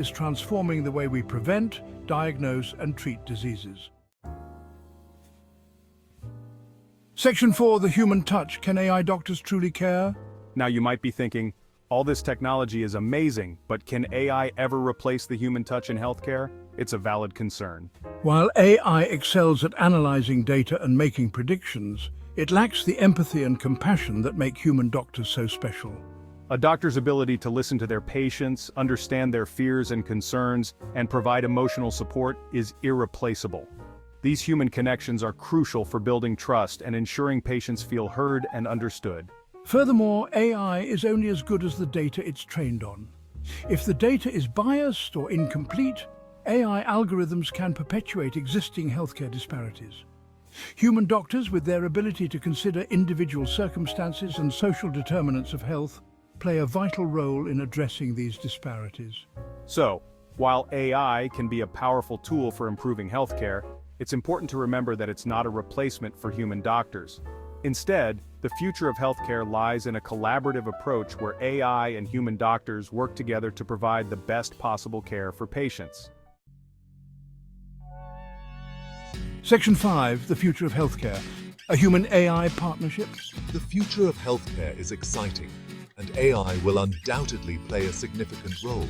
is transforming the way we prevent, diagnose, and treat diseases. Section 4, the human touch. Can AI doctors truly care? Now you might be thinking, all this technology is amazing, but can AI ever replace the human touch in healthcare? It's a valid concern. While AI excels at analyzing data and making predictions, it lacks the empathy and compassion that make human doctors so special. A doctor's ability to listen to their patients, understand their fears and concerns, and provide emotional support is irreplaceable. These human connections are crucial for building trust and ensuring patients feel heard and understood. Furthermore, AI is only as good as the data it's trained on. If the data is biased or incomplete, AI algorithms can perpetuate existing healthcare disparities. Human doctors, with their ability to consider individual circumstances and social determinants of health, play a vital role in addressing these disparities. So, while AI can be a powerful tool for improving healthcare, it's important to remember that it's not a replacement for human doctors. Instead, the future of healthcare lies in a collaborative approach where AI and human doctors work together to provide the best possible care for patients. Section 5, the future of healthcare. A human-AI partnership? The future of healthcare is exciting, and AI will undoubtedly play a significant role.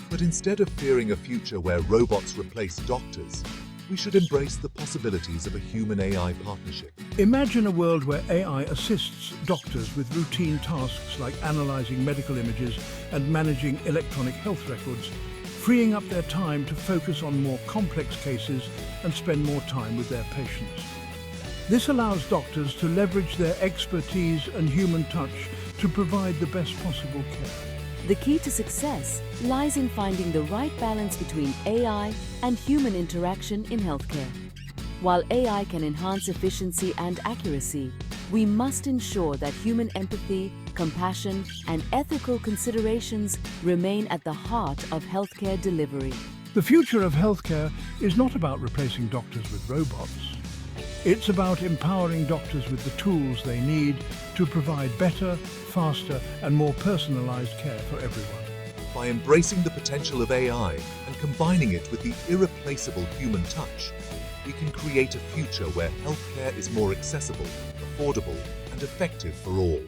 But instead of fearing a future where robots replace doctors, we should embrace the possibilities of a human-AI partnership. Imagine a world where AI assists doctors with routine tasks like analyzing medical images and managing electronic health records, freeing up their time to focus on more complex cases and spend more time with their patients. This allows doctors to leverage their expertise and human touch to provide the best possible care. The key to success lies in finding the right balance between AI and human interaction in healthcare. While AI can enhance efficiency and accuracy, we must ensure that human empathy, compassion, and ethical considerations remain at the heart of healthcare delivery. The future of healthcare is not about replacing doctors with robots. It's about empowering doctors with the tools they need to provide better, faster, and more personalized care for everyone. By embracing the potential of AI and combining it with the irreplaceable human touch, we can create a future where healthcare is more accessible, affordable, and effective for all.